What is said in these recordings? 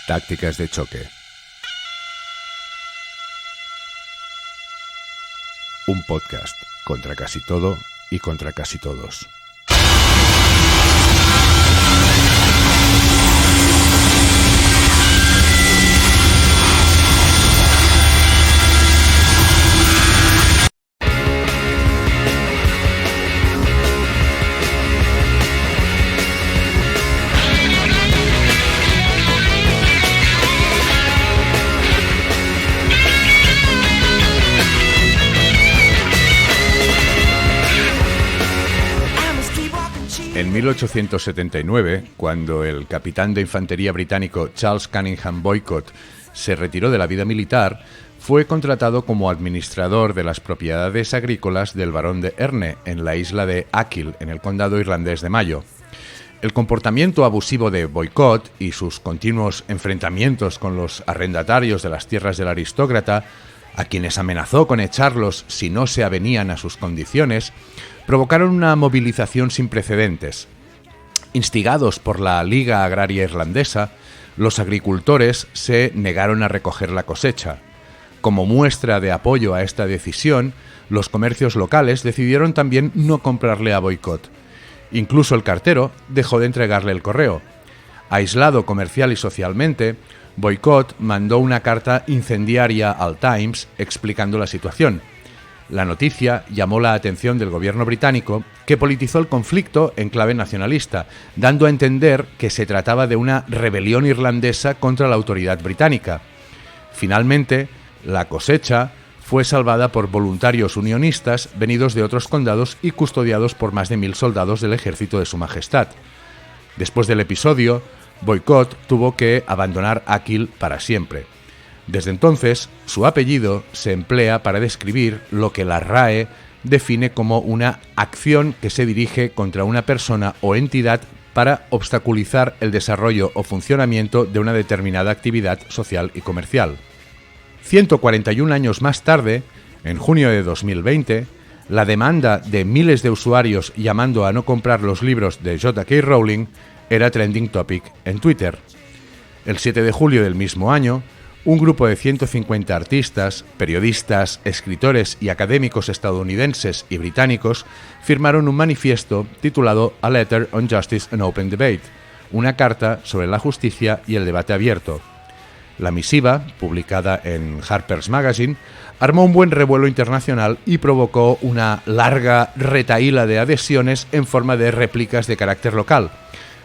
Tácticas de choque. Un podcast contra casi todo y contra casi todos. En 1879, cuando el capitán de infantería británico Charles Cunningham Boycott se retiró de la vida militar, fue contratado como administrador de las propiedades agrícolas del barón de Erne, en la isla de Achill, en el condado irlandés de Mayo. El comportamiento abusivo de Boycott y sus continuos enfrentamientos con los arrendatarios de las tierras del aristócrata, a quienes amenazó con echarlos si no se avenían a sus condiciones, provocaron una movilización sin precedentes. Instigados por la Liga Agraria Irlandesa, los agricultores se negaron a recoger la cosecha. Como muestra de apoyo a esta decisión, los comercios locales decidieron también no comprarle a Boycott. Incluso el cartero dejó de entregarle el correo. Aislado comercial y socialmente, Boycott mandó una carta incendiaria al Times explicando la situación. La noticia llamó la atención del gobierno británico, que politizó el conflicto en clave nacionalista, dando a entender que se trataba de una rebelión irlandesa contra la autoridad británica. Finalmente, la cosecha fue salvada por voluntarios unionistas venidos de otros condados y custodiados por más de 1000 soldados del ejército de Su Majestad. Después del episodio, Boycott tuvo que abandonar Achill para siempre. Desde entonces, su apellido se emplea para describir lo que la RAE define como una acción que se dirige contra una persona o entidad para obstaculizar el desarrollo o funcionamiento de una determinada actividad social y comercial. 141 años más tarde, en junio de 2020, la demanda de miles de usuarios llamando a no comprar los libros de J.K. Rowling era trending topic en Twitter. El 7 de julio del mismo año, un grupo de 150 artistas, periodistas, escritores y académicos estadounidenses y británicos firmaron un manifiesto titulado A Letter on Justice and Open Debate, una carta sobre la justicia y el debate abierto. La misiva, publicada en Harper's Magazine, armó un buen revuelo internacional y provocó una larga retahíla de adhesiones en forma de réplicas de carácter local.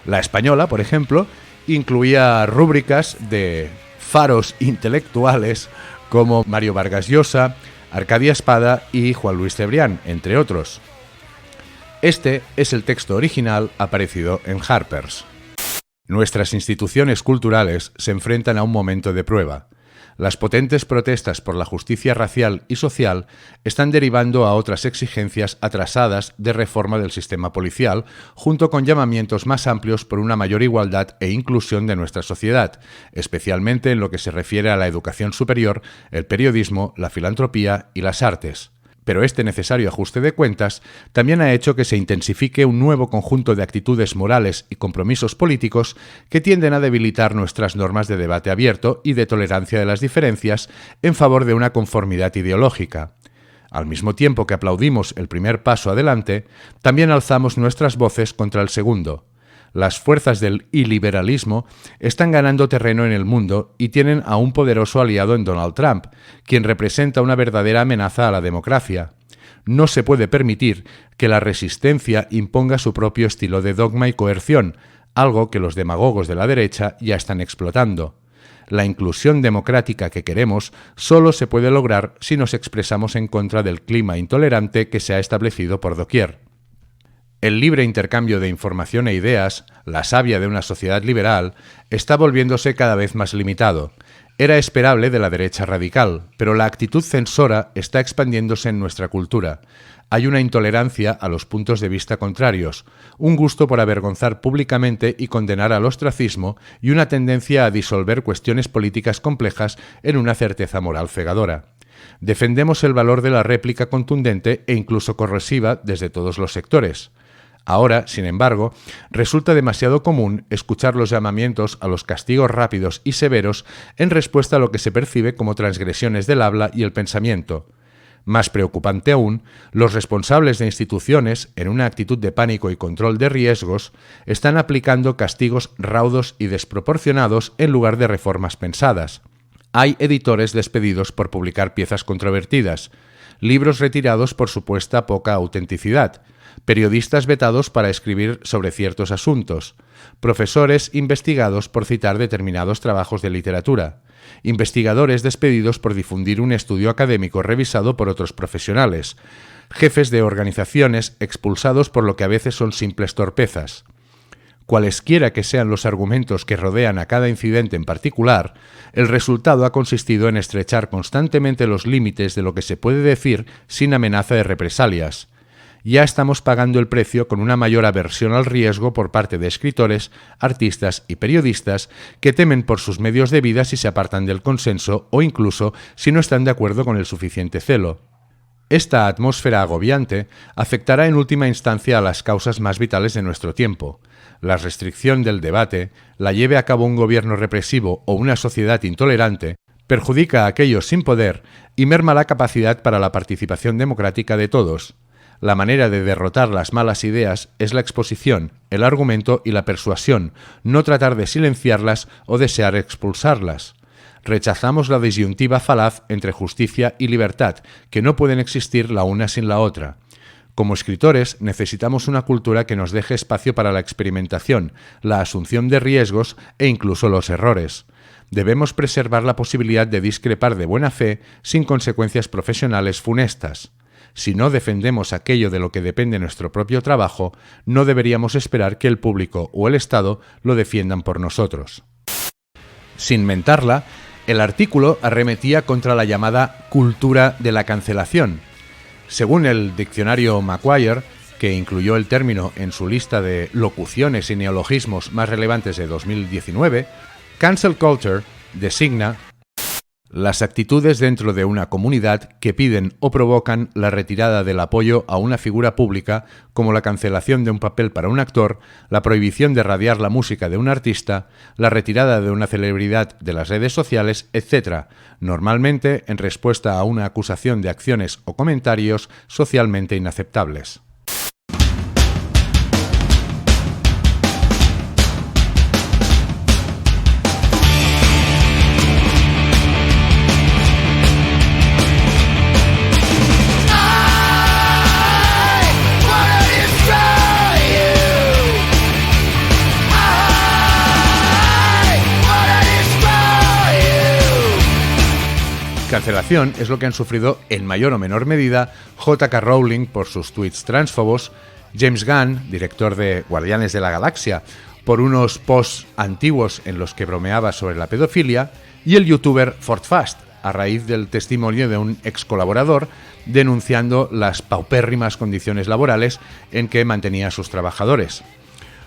La española, por ejemplo, incluía rúbricas de faros intelectuales como Mario Vargas Llosa, Arcadia Espada y Juan Luis Cebrián, entre otros. Este es el texto original aparecido en Harper's. Nuestras instituciones culturales se enfrentan a un momento de prueba. Las potentes protestas por la justicia racial y social están derivando a otras exigencias atrasadas de reforma del sistema policial, junto con llamamientos más amplios por una mayor igualdad e inclusión de nuestra sociedad, especialmente en lo que se refiere a la educación superior, el periodismo, la filantropía y las artes. Pero este necesario ajuste de cuentas también ha hecho que se intensifique un nuevo conjunto de actitudes morales y compromisos políticos que tienden a debilitar nuestras normas de debate abierto y de tolerancia de las diferencias en favor de una conformidad ideológica. Al mismo tiempo que aplaudimos el primer paso adelante, también alzamos nuestras voces contra el segundo. Las fuerzas del iliberalismo están ganando terreno en el mundo y tienen a un poderoso aliado en Donald Trump, quien representa una verdadera amenaza a la democracia. No se puede permitir que la resistencia imponga su propio estilo de dogma y coerción, algo que los demagogos de la derecha ya están explotando. La inclusión democrática que queremos solo se puede lograr si nos expresamos en contra del clima intolerante que se ha establecido por doquier. El libre intercambio de información e ideas, la savia de una sociedad liberal, está volviéndose cada vez más limitado. Era esperable de la derecha radical, pero la actitud censora está expandiéndose en nuestra cultura. Hay una intolerancia a los puntos de vista contrarios, un gusto por avergonzar públicamente y condenar al ostracismo y una tendencia a disolver cuestiones políticas complejas en una certeza moral cegadora. Defendemos el valor de la réplica contundente e incluso corrosiva desde todos los sectores. Ahora, sin embargo, resulta demasiado común escuchar los llamamientos a los castigos rápidos y severos en respuesta a lo que se percibe como transgresiones del habla y el pensamiento. Más preocupante aún, los responsables de instituciones, en una actitud de pánico y control de riesgos, están aplicando castigos raudos y desproporcionados en lugar de reformas pensadas. Hay editores despedidos por publicar piezas controvertidas, libros retirados por supuesta poca autenticidad, periodistas vetados para escribir sobre ciertos asuntos, profesores investigados por citar determinados trabajos de literatura, investigadores despedidos por difundir un estudio académico revisado por otros profesionales, jefes de organizaciones expulsados por lo que a veces son simples torpezas. Cualesquiera que sean los argumentos que rodean a cada incidente en particular, el resultado ha consistido en estrechar constantemente los límites de lo que se puede decir sin amenaza de represalias. Ya estamos pagando el precio con una mayor aversión al riesgo por parte de escritores, artistas y periodistas que temen por sus medios de vida si se apartan del consenso o incluso si no están de acuerdo con el suficiente celo. Esta atmósfera agobiante afectará en última instancia a las causas más vitales de nuestro tiempo. La restricción del debate, la lleve a cabo un gobierno represivo o una sociedad intolerante, perjudica a aquellos sin poder y merma la capacidad para la participación democrática de todos. La manera de derrotar las malas ideas es la exposición, el argumento y la persuasión, no tratar de silenciarlas o desear expulsarlas. Rechazamos la disyuntiva falaz entre justicia y libertad, que no pueden existir la una sin la otra. Como escritores, necesitamos una cultura que nos deje espacio para la experimentación, la asunción de riesgos e incluso los errores. Debemos preservar la posibilidad de discrepar de buena fe sin consecuencias profesionales funestas. Si no defendemos aquello de lo que depende nuestro propio trabajo, no deberíamos esperar que el público o el Estado lo defiendan por nosotros. Sin mentarla, el artículo arremetía contra la llamada cultura de la cancelación. Según el diccionario Macquarie, que incluyó el término en su lista de locuciones y neologismos más relevantes de 2019, cancel culture designa las actitudes dentro de una comunidad que piden o provocan la retirada del apoyo a una figura pública, como la cancelación de un papel para un actor, la prohibición de radiar la música de un artista, la retirada de una celebridad de las redes sociales, etc., normalmente en respuesta a una acusación de acciones o comentarios socialmente inaceptables. Cancelación es lo que han sufrido en mayor o menor medida J.K. Rowling por sus tweets transfobos, James Gunn, director de Guardianes de la Galaxia, por unos posts antiguos en los que bromeaba sobre la pedofilia, y el youtuber Fordfast, a raíz del testimonio de un ex colaborador denunciando las paupérrimas condiciones laborales en que mantenía a sus trabajadores.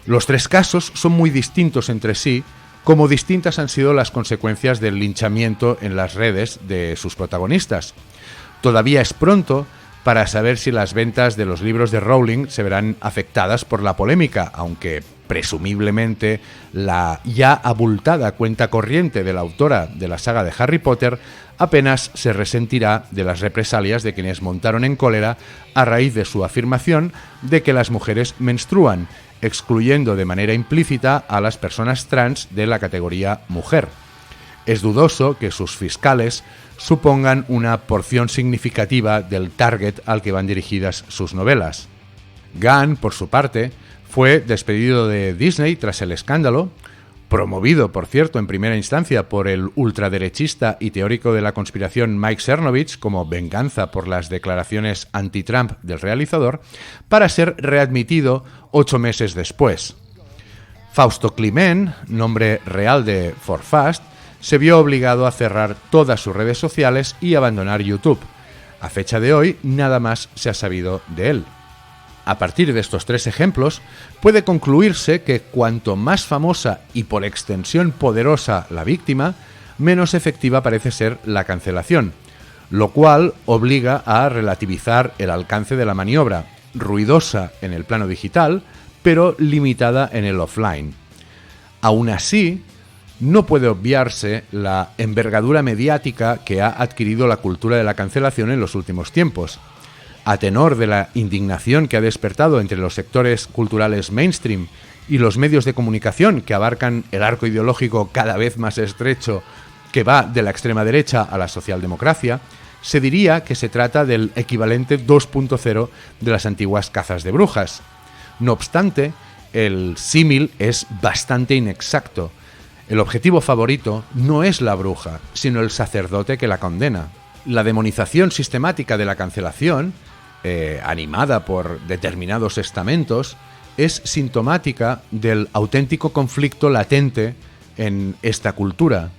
Los tres casos son muy distintos entre sí, como distintas han sido las consecuencias del linchamiento en las redes de sus protagonistas. Todavía es pronto para saber si las ventas de los libros de Rowling se verán afectadas por la polémica, aunque presumiblemente la ya abultada cuenta corriente de la autora de la saga de Harry Potter apenas se resentirá de las represalias de quienes montaron en cólera a raíz de su afirmación de que las mujeres menstruan, excluyendo de manera implícita a las personas trans de la categoría mujer. Es dudoso que sus fiscales supongan una porción significativa del target al que van dirigidas sus novelas. Gunn, por su parte, fue despedido de Disney tras el escándalo, promovido, por cierto, en primera instancia por el ultraderechista y teórico de la conspiración Mike Cernovich como venganza por las declaraciones anti-Trump del realizador, para ser readmitido 8 meses después. Fausto Climent, nombre real de Fordfast, se vio obligado a cerrar todas sus redes sociales y abandonar YouTube. A fecha de hoy, nada más se ha sabido de él. A partir de estos tres ejemplos, puede concluirse que cuanto más famosa y por extensión poderosa la víctima, menos efectiva parece ser la cancelación, lo cual obliga a relativizar el alcance de la maniobra, ruidosa en el plano digital, pero limitada en el offline. Aún así, no puede obviarse la envergadura mediática que ha adquirido la cultura de la cancelación en los últimos tiempos. A tenor de la indignación que ha despertado entre los sectores culturales mainstream y los medios de comunicación que abarcan el arco ideológico cada vez más estrecho que va de la extrema derecha a la socialdemocracia, se diría que se trata del equivalente 2.0 de las antiguas cazas de brujas. No obstante, el símil es bastante inexacto. El objetivo favorito no es la bruja, sino el sacerdote que la condena. La demonización sistemática de la cancelación, animada por determinados estamentos, es sintomática del auténtico conflicto latente en esta cultura,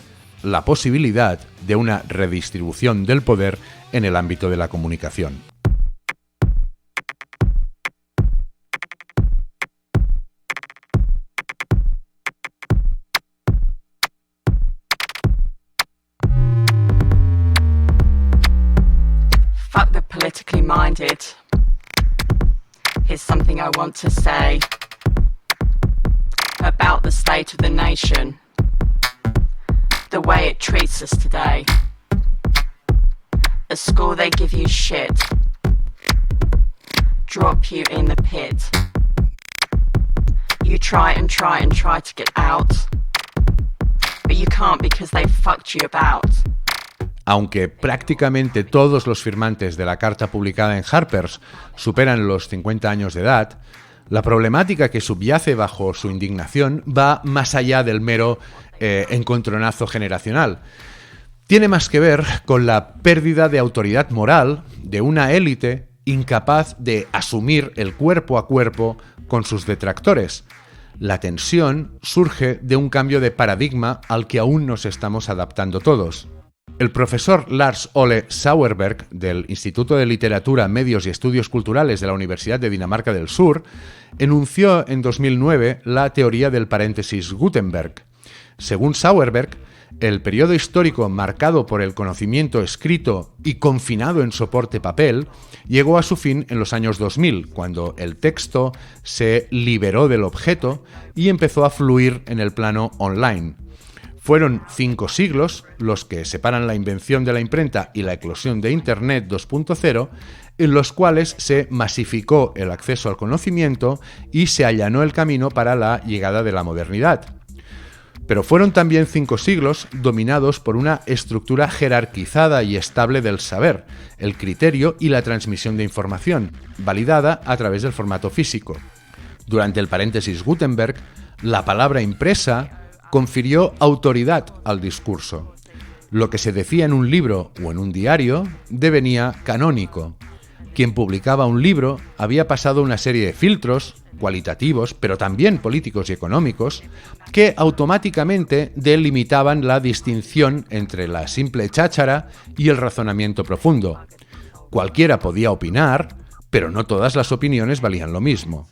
la posibilidad de una redistribución del poder en el ámbito de la comunicación. Fuck the politically minded. Here's something I want to say about the state of the nation, the way it treats us today. At school they give you shit, drop you in the pit. You try to get out, but you can't because they fucked you about. Aunque prácticamente todos los firmantes de la carta publicada en Harper's superan los 50 años de edad, la problemática que subyace bajo su indignación va más allá del mero encontronazo generacional. Tiene más que ver con la pérdida de autoridad moral de una élite incapaz de asumir el cuerpo a cuerpo con sus detractores. La tensión surge de un cambio de paradigma al que aún nos estamos adaptando todos. El profesor Lars Ole Sauerberg, del Instituto de Literatura, Medios y Estudios Culturales de la Universidad de Dinamarca del Sur, enunció en 2009 la teoría del paréntesis Gutenberg. Según Sauerberg, el periodo histórico marcado por el conocimiento escrito y confinado en soporte papel llegó a su fin en los años 2000, cuando el texto se liberó del objeto y empezó a fluir en el plano online. Fueron 5 siglos los que separan la invención de la imprenta y la eclosión de Internet 2.0, en los cuales se masificó el acceso al conocimiento y se allanó el camino para la llegada de la modernidad. Pero fueron también 5 siglos dominados por una estructura jerarquizada y estable del saber, el criterio y la transmisión de información, validada a través del formato físico. Durante el paréntesis Gutenberg, la palabra impresa confirió autoridad al discurso. Lo que se decía en un libro o en un diario devenía canónico. Quien publicaba un libro había pasado una serie de filtros, cualitativos, pero también políticos y económicos, que automáticamente delimitaban la distinción entre la simple cháchara y el razonamiento profundo. Cualquiera podía opinar, pero no todas las opiniones valían lo mismo.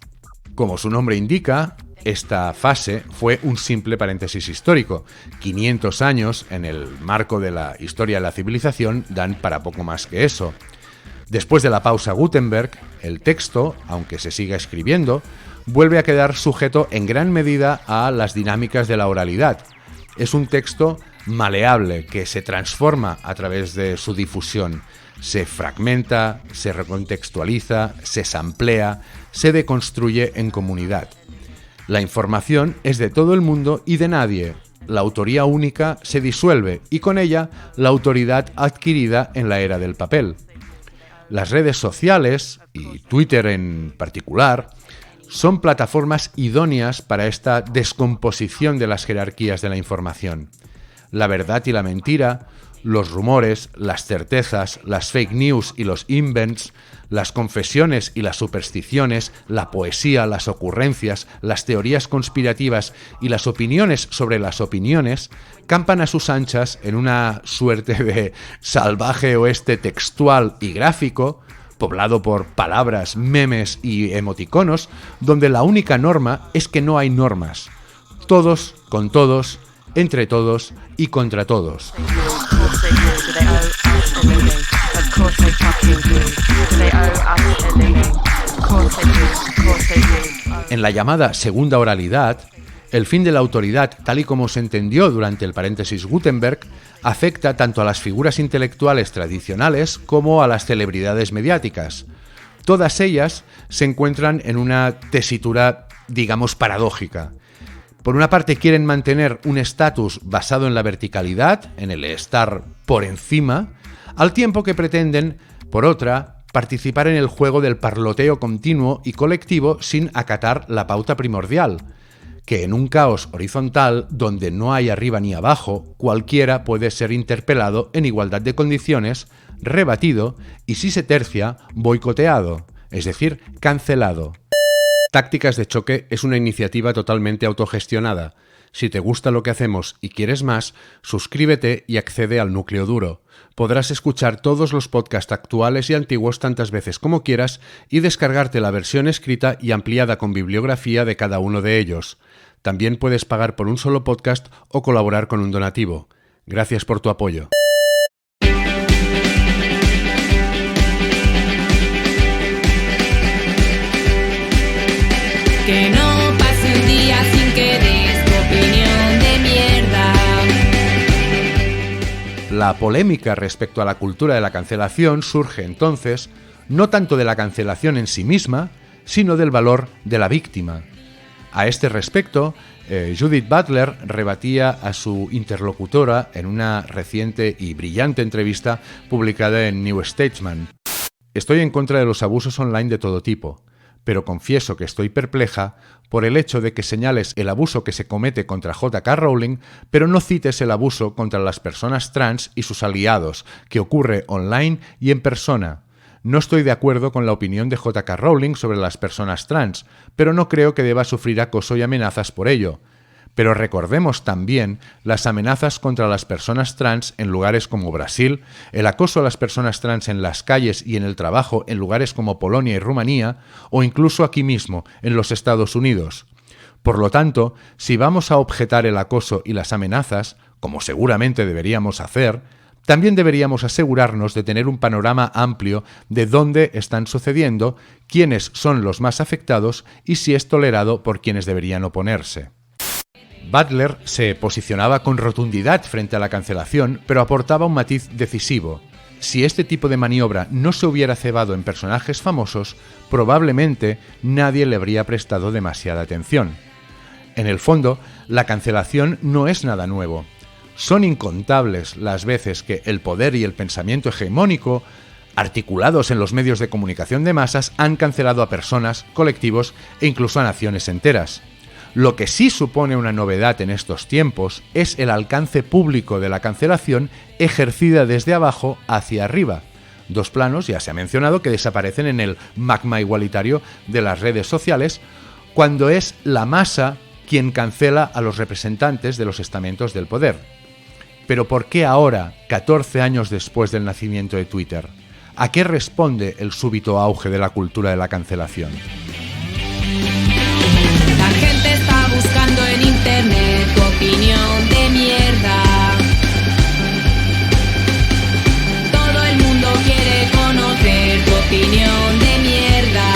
Como su nombre indica, esta fase fue un simple paréntesis histórico. 500 años en el marco de la historia de la civilización dan para poco más que eso. Después de la pausa Gutenberg, el texto, aunque se siga escribiendo, vuelve a quedar sujeto en gran medida a las dinámicas de la oralidad. Es un texto maleable que se transforma a través de su difusión. Se fragmenta, se recontextualiza, se samplea, se deconstruye en comunidad. La información es de todo el mundo y de nadie. La autoría única se disuelve y con ella la autoridad adquirida en la era del papel. Las redes sociales, y Twitter en particular, son plataformas idóneas para esta descomposición de las jerarquías de la información. La verdad y la mentira, los rumores, las certezas, las fake news y los invents, las confesiones y las supersticiones, la poesía, las ocurrencias, las teorías conspirativas y las opiniones sobre las opiniones campan a sus anchas en una suerte de salvaje oeste textual y gráfico, poblado por palabras, memes y emoticonos, donde la única norma es que no hay normas. Todos con todos, entre todos y contra todos. En la llamada segunda oralidad, el fin de la autoridad, tal y como se entendió durante el paréntesis Gutenberg, afecta tanto a las figuras intelectuales tradicionales como a las celebridades mediáticas. Todas ellas se encuentran en una tesitura, digamos, paradójica. Por una parte quieren mantener un estatus basado en la verticalidad, en el estar por encima, al tiempo que pretenden, por otra, participar en el juego del parloteo continuo y colectivo sin acatar la pauta primordial, que en un caos horizontal donde no hay arriba ni abajo, cualquiera puede ser interpelado en igualdad de condiciones, rebatido y, si se tercia, boicoteado, es decir, cancelado. Tácticas de Choque es una iniciativa totalmente autogestionada. Si te gusta lo que hacemos y quieres más, suscríbete y accede al núcleo duro. Podrás escuchar todos los podcasts actuales y antiguos tantas veces como quieras y descargarte la versión escrita y ampliada con bibliografía de cada uno de ellos. También puedes pagar por un solo podcast o colaborar con un donativo. Gracias por tu apoyo. Que no pase un día sin que des tu opinión de mierda. La polémica respecto a la cultura de la cancelación surge entonces no tanto de la cancelación en sí misma, sino del valor de la víctima. A este respecto, Judith Butler rebatía a su interlocutora en una reciente y brillante entrevista publicada en New Statesman. Estoy en contra de los abusos online de todo tipo, pero confieso que estoy perpleja por el hecho de que señales el abuso que se comete contra J.K. Rowling, pero no cites el abuso contra las personas trans y sus aliados, que ocurre online y en persona. No estoy de acuerdo con la opinión de J.K. Rowling sobre las personas trans, pero no creo que deba sufrir acoso y amenazas por ello. Pero recordemos también las amenazas contra las personas trans en lugares como Brasil, el acoso a las personas trans en las calles y en el trabajo en lugares como Polonia y Rumanía, o incluso aquí mismo, en los Estados Unidos. Por lo tanto, si vamos a objetar el acoso y las amenazas, como seguramente deberíamos hacer, también deberíamos asegurarnos de tener un panorama amplio de dónde están sucediendo, quiénes son los más afectados y si es tolerado por quienes deberían oponerse. Butler se posicionaba con rotundidad frente a la cancelación, pero aportaba un matiz decisivo. Si este tipo de maniobra no se hubiera cebado en personajes famosos, probablemente nadie le habría prestado demasiada atención. En el fondo, la cancelación no es nada nuevo. Son incontables las veces que el poder y el pensamiento hegemónico, articulados en los medios de comunicación de masas, han cancelado a personas, colectivos e incluso a naciones enteras. Lo que sí supone una novedad en estos tiempos es el alcance público de la cancelación ejercida desde abajo hacia arriba. Dos planos, ya se ha mencionado, que desaparecen en el magma igualitario de las redes sociales, cuando es la masa quien cancela a los representantes de los estamentos del poder. Pero ¿por qué ahora, 14 años después del nacimiento de Twitter? ¿A qué responde el súbito auge de la cultura de la cancelación? La gente está buscando en internet tu opinión de mierda. Todo el mundo quiere conocer tu opinión de mierda.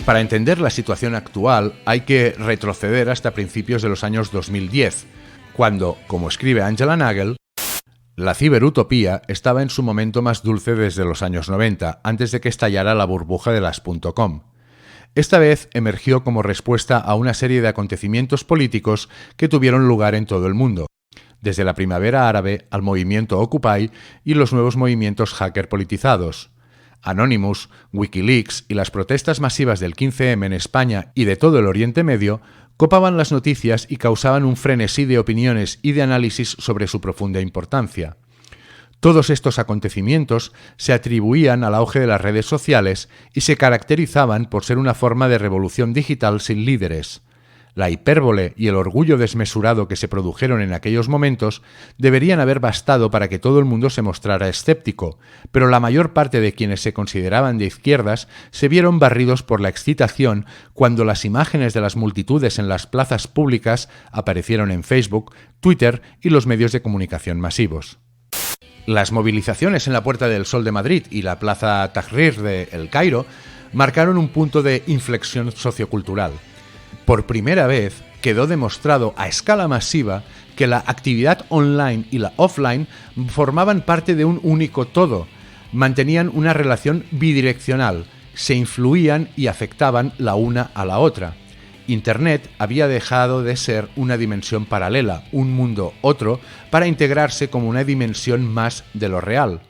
Para entender la situación actual hay que retroceder hasta principios de los años 2010, cuando, como escribe Angela Nagel, la ciberutopía estaba en su momento más dulce desde los años 90, antes de que estallara la burbuja de las .com. Esta vez emergió como respuesta a una serie de acontecimientos políticos que tuvieron lugar en todo el mundo, desde la primavera árabe al movimiento Occupy y los nuevos movimientos hacker politizados. Anonymous, Wikileaks y las protestas masivas del 15M en España y de todo el Oriente Medio copaban las noticias y causaban un frenesí de opiniones y de análisis sobre su profunda importancia. Todos estos acontecimientos se atribuían al auge de las redes sociales y se caracterizaban por ser una forma de revolución digital sin líderes. La hipérbole y el orgullo desmesurado que se produjeron en aquellos momentos deberían haber bastado para que todo el mundo se mostrara escéptico, pero la mayor parte de quienes se consideraban de izquierdas se vieron barridos por la excitación cuando las imágenes de las multitudes en las plazas públicas aparecieron en Facebook, Twitter y los medios de comunicación masivos. Las movilizaciones en la Puerta del Sol de Madrid y la Plaza Tahrir de El Cairo marcaron un punto de inflexión sociocultural. Por primera vez quedó demostrado a escala masiva que la actividad online y la offline formaban parte de un único todo, mantenían una relación bidireccional, se influían y afectaban la una a la otra. Internet había dejado de ser una dimensión paralela, un mundo otro, para integrarse como una dimensión más de lo real.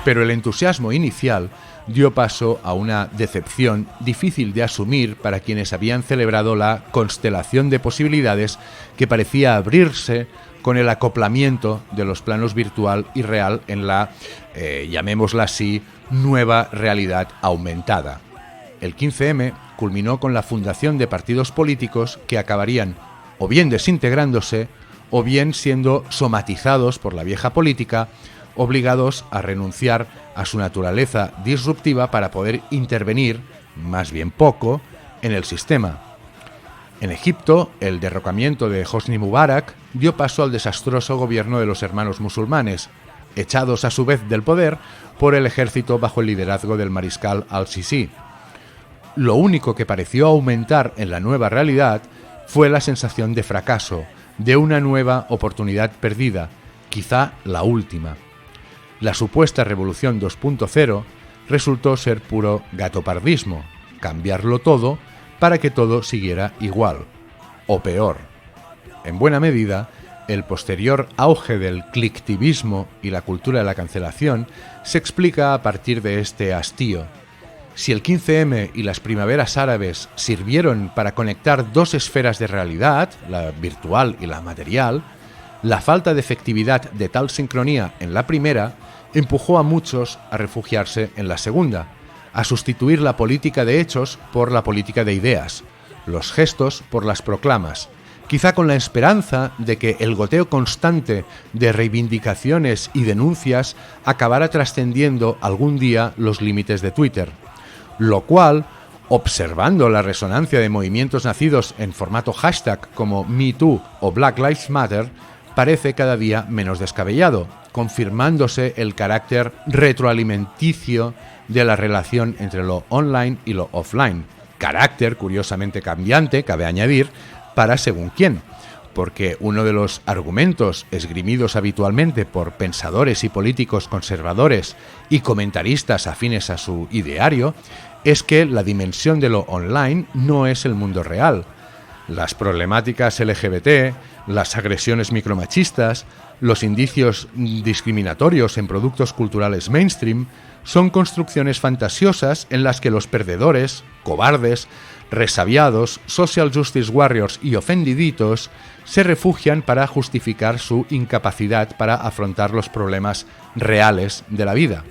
Pero el entusiasmo inicial dio paso a una decepción difícil de asumir para quienes habían celebrado la constelación de posibilidades que parecía abrirse con el acoplamiento de los planos virtual y real en la, llamémosla así, nueva realidad aumentada. El 15M culminó con la fundación de partidos políticos que acabarían o bien desintegrándose o bien siendo somatizados por la vieja política, obligados a renunciar a su naturaleza disruptiva para poder intervenir, más bien poco, en el sistema. En Egipto, el derrocamiento de Hosni Mubarak dio paso al desastroso gobierno de los hermanos musulmanes, echados a su vez del poder por el ejército bajo el liderazgo del mariscal al-Sisi. Lo único que pareció aumentar en la nueva realidad fue la sensación de fracaso, de una nueva oportunidad perdida, quizá la última. La supuesta revolución 2.0 resultó ser puro gatopardismo, cambiarlo todo para que todo siguiera igual, o peor. En buena medida, el posterior auge del clicktivismo y la cultura de la cancelación se explica a partir de este hastío. Si el 15M y las primaveras árabes sirvieron para conectar dos esferas de realidad, la virtual y la material, la falta de efectividad de tal sincronía en la primera empujó a muchos a refugiarse en la segunda, a sustituir la política de hechos por la política de ideas, los gestos por las proclamas, quizá con la esperanza de que el goteo constante de reivindicaciones y denuncias acabara trascendiendo algún día los límites de Twitter, lo cual, observando la resonancia de movimientos nacidos en formato hashtag como MeToo o Black Lives Matter, parece cada día menos descabellado, confirmándose el carácter retroalimenticio de la relación entre lo online y lo offline, carácter curiosamente cambiante, cabe añadir, para según quién, porque uno de los argumentos esgrimidos habitualmente por pensadores y políticos conservadores y comentaristas afines a su ideario es que la dimensión de lo online no es el mundo real. Las problemáticas LGBT, las agresiones micromachistas, los indicios discriminatorios en productos culturales mainstream son construcciones fantasiosas en las que los perdedores, cobardes, resabiados, social justice warriors y ofendiditos se refugian para justificar su incapacidad para afrontar los problemas reales de la vida.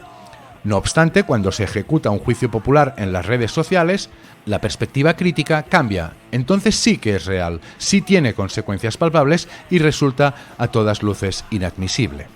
No obstante, cuando se ejecuta un juicio popular en las redes sociales, la perspectiva crítica cambia. Entonces sí que es real, sí tiene consecuencias palpables y resulta a todas luces inadmisible.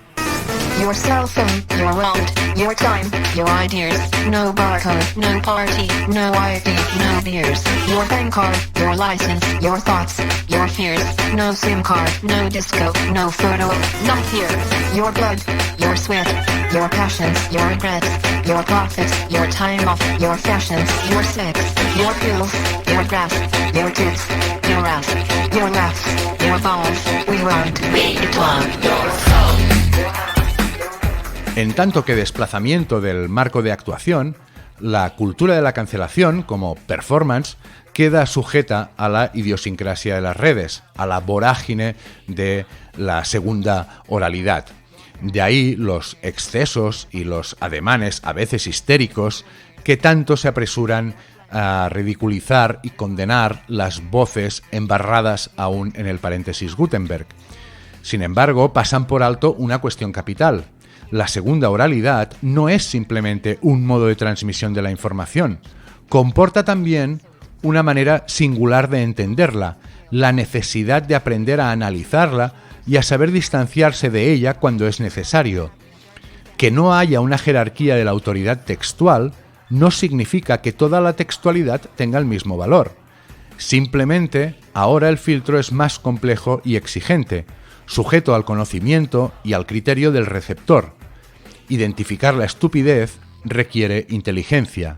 Your cell phone, your wallet, your time, your ideas. No barcode, no party, no ID, no beers. Your bank card, your license, your thoughts, your fears. No SIM card, no disco, no photo, not here. Your blood, your sweat, your passions, your regrets, your profits, your time off, your fashions, your sex, your pills, your grass, your tits, your ass, your laughs, your balls. We want your soul. En tanto que desplazamiento del marco de actuación, la cultura de la cancelación, como performance, queda sujeta a la idiosincrasia de las redes, a la vorágine de la segunda oralidad. De ahí los excesos y los ademanes, a veces histéricos, que tanto se apresuran a ridiculizar y condenar las voces embarradas aún en el paréntesis Gutenberg. Sin embargo, pasan por alto una cuestión capital: La segunda oralidad no es simplemente un modo de transmisión de la información, comporta también una manera singular de entenderla, la necesidad de aprender a analizarla y a saber distanciarse de ella cuando es necesario. Que no haya una jerarquía de la autoridad textual no significa que toda la textualidad tenga el mismo valor. Simplemente, ahora el filtro es más complejo y exigente, sujeto al conocimiento y al criterio del receptor. Identificar la estupidez requiere inteligencia.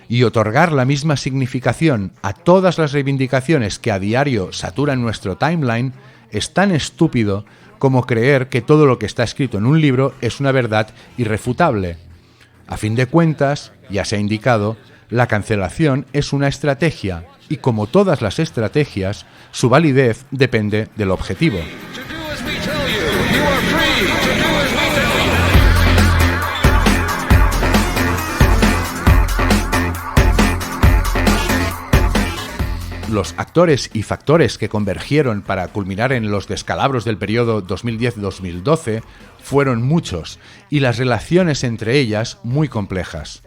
Y otorgar la misma significación a todas las reivindicaciones que a diario saturan nuestro timeline es tan estúpido como creer que todo lo que está escrito en un libro es una verdad irrefutable. A fin de cuentas, ya se ha indicado, la cancelación es una estrategia y, como todas las estrategias, su validez depende del objetivo. Los actores y factores que convergieron para culminar en los descalabros del periodo 2010-2012 fueron muchos y las relaciones entre ellas muy complejas.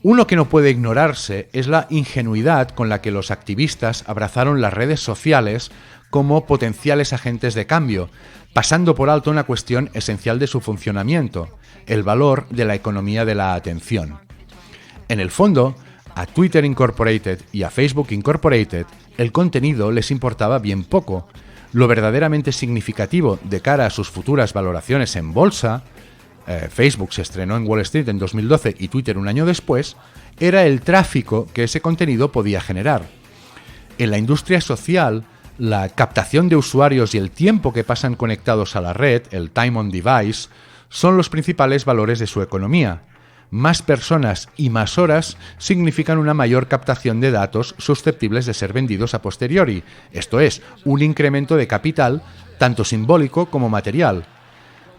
Uno que no puede ignorarse es la ingenuidad con la que los activistas abrazaron las redes sociales como potenciales agentes de cambio, pasando por alto una cuestión esencial de su funcionamiento, el valor de la economía de la atención. En el fondo, a Twitter Incorporated y a Facebook Incorporated, el contenido les importaba bien poco. Lo verdaderamente significativo de cara a sus futuras valoraciones en bolsa, Facebook se estrenó en Wall Street en 2012 y Twitter un año después, era el tráfico que ese contenido podía generar. En la industria social, la captación de usuarios y el tiempo que pasan conectados a la red, el time on device, son los principales valores de su economía. Más personas y más horas significan una mayor captación de datos susceptibles de ser vendidos a posteriori, esto es, un incremento de capital, tanto simbólico como material.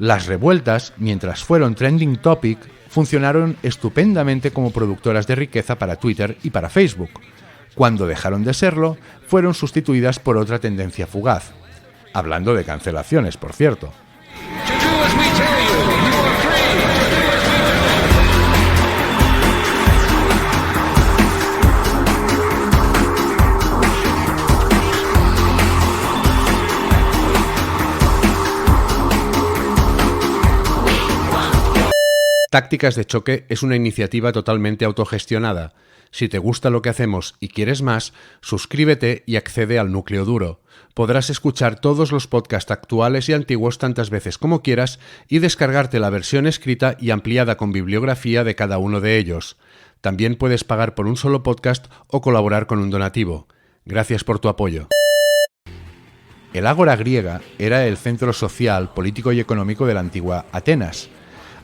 Las revueltas, mientras fueron trending topic, funcionaron estupendamente como productoras de riqueza para Twitter y para Facebook. Cuando dejaron de serlo, fueron sustituidas por otra tendencia fugaz. Hablando de cancelaciones, por cierto. Tácticas de Choque es una iniciativa totalmente autogestionada. Si te gusta lo que hacemos y quieres más, suscríbete y accede al núcleo duro. Podrás escuchar todos los podcasts actuales y antiguos tantas veces como quieras y descargarte la versión escrita y ampliada con bibliografía de cada uno de ellos. También puedes pagar por un solo podcast o colaborar con un donativo. Gracias por tu apoyo. El Ágora griega era el centro social, político y económico de la antigua Atenas.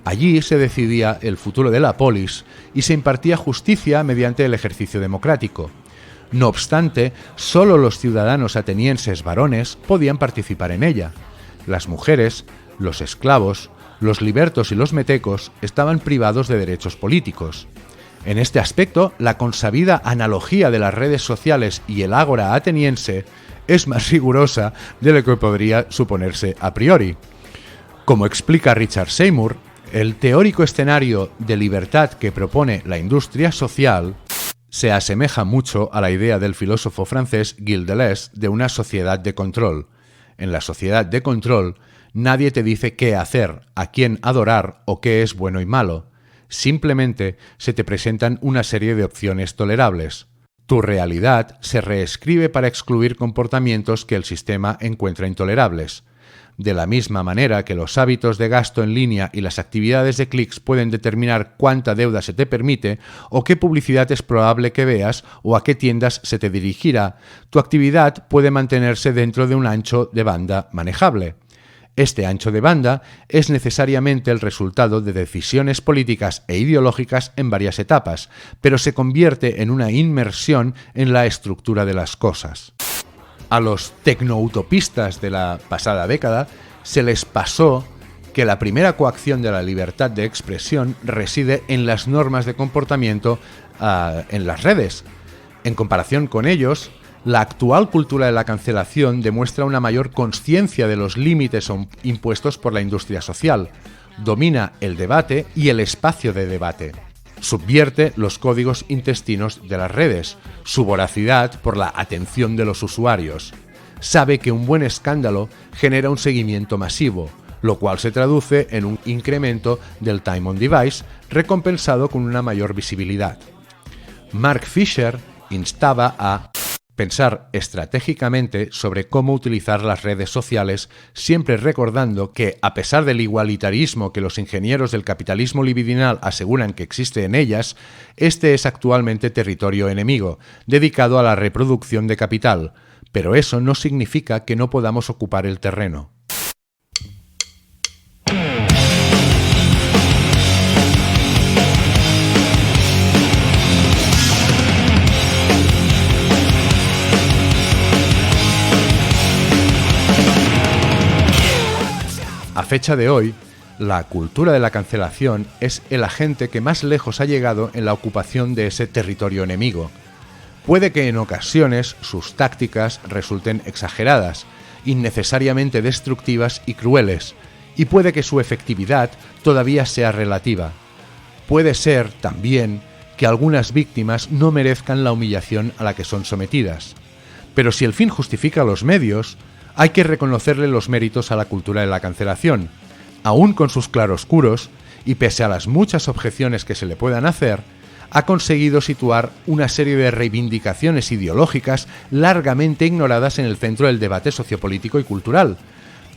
Allí se decidía el futuro de la polis y se impartía justicia mediante el ejercicio democrático. No obstante, solo los ciudadanos atenienses varones podían participar en ella. Las mujeres, los esclavos, los libertos y los metecos estaban privados de derechos políticos. En este aspecto, la consabida analogía de las redes sociales y el ágora ateniense es más rigurosa de lo que podría suponerse a priori. Como explica Richard Seymour, el teórico escenario de libertad que propone la industria social se asemeja mucho a la idea del filósofo francés Gilles Deleuze de una sociedad de control. En la sociedad de control, nadie te dice qué hacer, a quién adorar o qué es bueno y malo. Simplemente se te presentan una serie de opciones tolerables. Tu realidad se reescribe para excluir comportamientos que el sistema encuentra intolerables. De la misma manera que los hábitos de gasto en línea y las actividades de clics pueden determinar cuánta deuda se te permite o qué publicidad es probable que veas o a qué tiendas se te dirigirá, tu actividad puede mantenerse dentro de un ancho de banda manejable. Este ancho de banda es necesariamente el resultado de decisiones políticas e ideológicas en varias etapas, pero se convierte en una inmersión en la estructura de las cosas. A los tecnoutopistas de la pasada década se les pasó que la primera coacción de la libertad de expresión reside en las normas de comportamiento en las redes. En comparación con ellos, la actual cultura de la cancelación demuestra una mayor consciencia de los límites impuestos por la industria social. domina el debate y el espacio de debate. Subvierte los códigos intestinos de las redes, su voracidad por la atención de los usuarios. Sabe que un buen escándalo genera un seguimiento masivo, lo cual se traduce en un incremento del time on device, recompensado con una mayor visibilidad. Mark Fisher instaba a pensar estratégicamente sobre cómo utilizar las redes sociales, siempre recordando que, a pesar del igualitarismo que los ingenieros del capitalismo libidinal aseguran que existe en ellas, este es actualmente territorio enemigo, dedicado a la reproducción de capital, pero eso no significa que no podamos ocupar el terreno. A fecha de hoy, la cultura de la cancelación es el agente que más lejos ha llegado en la ocupación de ese territorio enemigo. Puede que en ocasiones sus tácticas resulten exageradas, innecesariamente destructivas y crueles, y puede que su efectividad todavía sea relativa. Puede ser, también, que algunas víctimas no merezcan la humillación a la que son sometidas. Pero si el fin justifica los medios, hay que reconocerle los méritos a la cultura de la cancelación. Aún con sus claroscuros, y pese a las muchas objeciones que se le puedan hacer, ha conseguido situar una serie de reivindicaciones ideológicas largamente ignoradas en el centro del debate sociopolítico y cultural.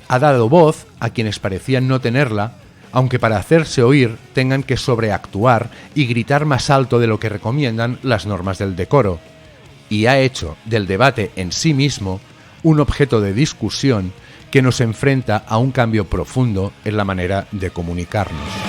Ha dado voz a quienes parecían no tenerla, aunque para hacerse oír tengan que sobreactuar y gritar más alto de lo que recomiendan las normas del decoro. Y ha hecho del debate en sí mismo un objeto de discusión que nos enfrenta a un cambio profundo en la manera de comunicarnos.